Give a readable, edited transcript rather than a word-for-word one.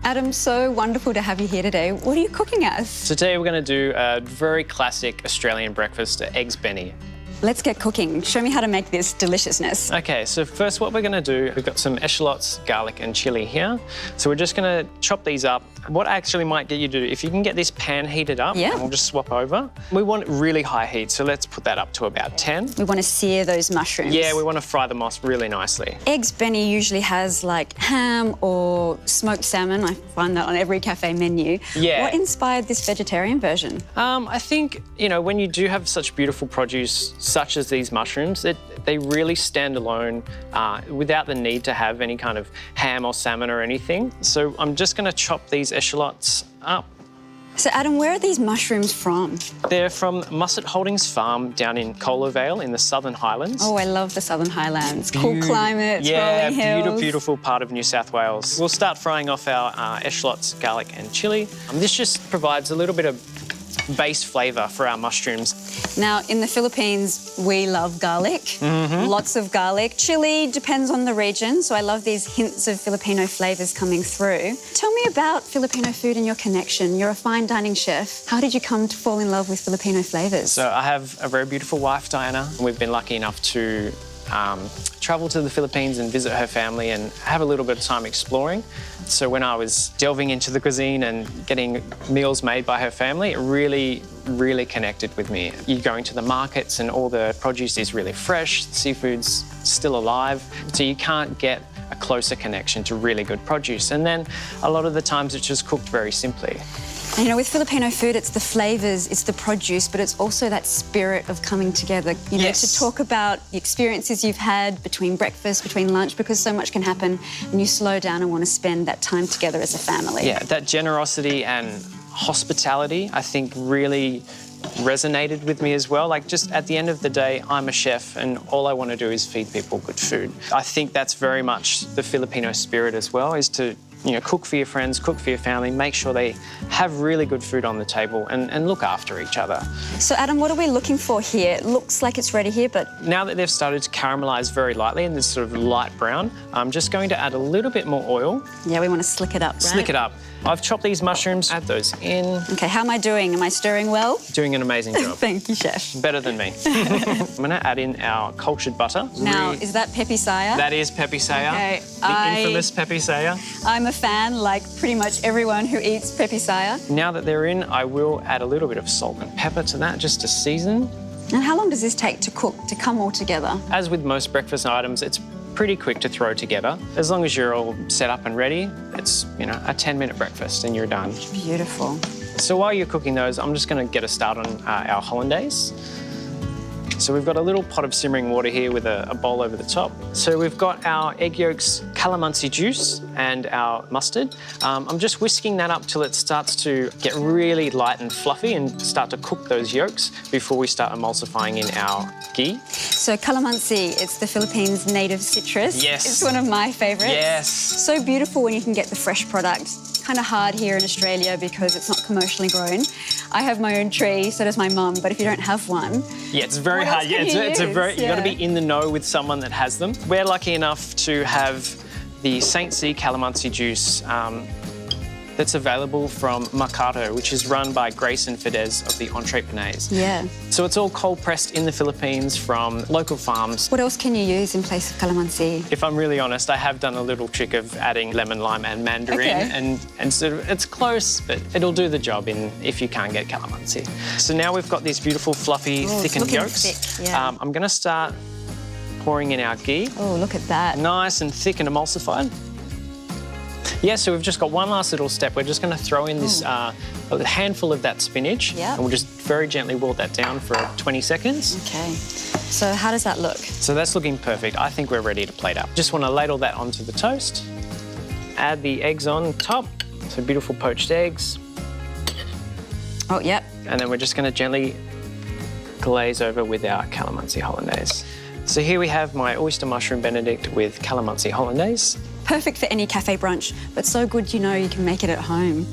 Adam, so wonderful to have you here today. What are you cooking us? Today we're going to do a very classic Australian breakfast, Eggs Bene. Let's get cooking. Show me how to make this deliciousness. Okay, so first what we're going to do, we've got some eschalots, garlic and chilli here. So we're just going to chop these up. What I actually might get you to do, if you can get this pan heated up, and we'll just swap over. We want really high heat, so let's put that up to about 10. We want to sear those mushrooms. Yeah, we want to fry them off really nicely. Eggs Bene usually has like ham or smoked salmon. I find that on every cafe menu. Yeah. What inspired this vegetarian version? I think, you know, when you do have such beautiful produce, such as these mushrooms, they really stand alone without the need to have any kind of ham or salmon or anything. So I'm just going to chop these eschalots up. So Adam, where are these mushrooms from? They're from Musset Holdings Farm down in Kola Vale in the Southern Highlands. Oh, I love the Southern Highlands. Cool climates, yeah, rolling hills. beautiful part of New South Wales. We'll start frying off our eschalots, garlic and chilli. This just provides a little bit of base flavour for our mushrooms. Now, in the Philippines, we love garlic. Lots of garlic. Chili depends on the region, so I love these hints of Filipino flavours coming through. Tell me about Filipino food and your connection. You're a fine dining chef. How did you come to fall in love with Filipino flavours? So I have a very beautiful wife, Diana. We've been lucky enough to travel to the Philippines and visit her family and have a little bit of time exploring. So when I was delving into the cuisine and getting meals made by her family, it really connected with me. You're going to the markets and all the produce is really fresh, the seafood's still alive, so you can't get a closer connection to really good produce. And then a lot of the times it's just cooked very simply. And, you know, with Filipino food, it's the flavours, it's the produce, but it's also that spirit of coming together, you know, to talk about the experiences you've had between breakfast, between lunch, because so much can happen and you slow down and want to spend that time together as a family. Yeah, that generosity and hospitality, I think, really resonated with me as well. Like, just at the end of the day, I'm a chef and all I want to do is feed people good food. I think that's very much the Filipino spirit as well, is to, you know, cook for your friends, cook for your family, make sure they have really good food on the table and look after each other. So Adam, what are we looking for here? It looks like it's ready here, but... Now that they've started to caramelise very lightly in this sort of light brown, I'm just going to add a little bit more oil. Yeah, we want to slick it up, right? Slick it up. I've chopped these mushrooms, add those in. Okay, how am I doing? Am I stirring well? Doing an amazing job. Thank you, Chef. Better than me. I'm going to add in our cultured butter. Now, is that pepe saya? That is pepe saya. Okay, the infamous pepe saya. I'm a fan, like pretty much everyone who eats pepe saya. Now that they're in, I will add a little bit of salt and pepper to that just to season. And how long does this take to cook, to come all together? As with most breakfast items, it's pretty quick to throw together. As long as you're all set up and ready, it's, you know, a 10-minute breakfast and you're done. Beautiful. So while you're cooking those, I'm just going to get a start on our hollandaise. So we've got a little pot of simmering water here with a bowl over the top. So we've got our egg yolks, calamansi juice and our mustard. I'm just whisking that up till it starts to get really light and fluffy and start to cook those yolks before we start emulsifying in our ghee. So calamansi, it's the Philippines' native citrus. Yes. It's one of my favourites. Yes. So beautiful when you can get the fresh product. Kind of hard here in Australia because it's not commercially grown. I have my own tree, so does my mum, but if you don't have one... Yeah, it's very hard. Yeah, you've got to be in the know with someone that has them. We're lucky enough to have the St. C calamansi juice that's available from Mercato, which is run by Grace and Fidesz of the Entrepreneurs. Yeah. So it's all cold pressed in the Philippines from local farms. What else can you use in place of calamansi? If I'm really honest, I have done a little trick of adding lemon, lime and mandarin, and sort of, it's close, but it'll do the job if you can't get calamansi. So now we've got these beautiful, fluffy, thickened yolks. Thick, yeah. I'm going to start pouring in our ghee. Oh, look at that. Nice and thick and emulsified. Yeah, so we've just got one last little step. We're just going to throw in this a handful of that spinach, and we'll just very gently wilt that down for 20 seconds. Okay. So how does that look? So that's looking perfect. I think we're ready to plate up. Just want to ladle that onto the toast. Add the eggs on top. So beautiful poached eggs. Oh, yep. And then we're just going to gently glaze over with our calamansi hollandaise. So here we have my oyster mushroom Benedict with calamansi hollandaise. Perfect for any cafe brunch, but so good you know you can make it at home.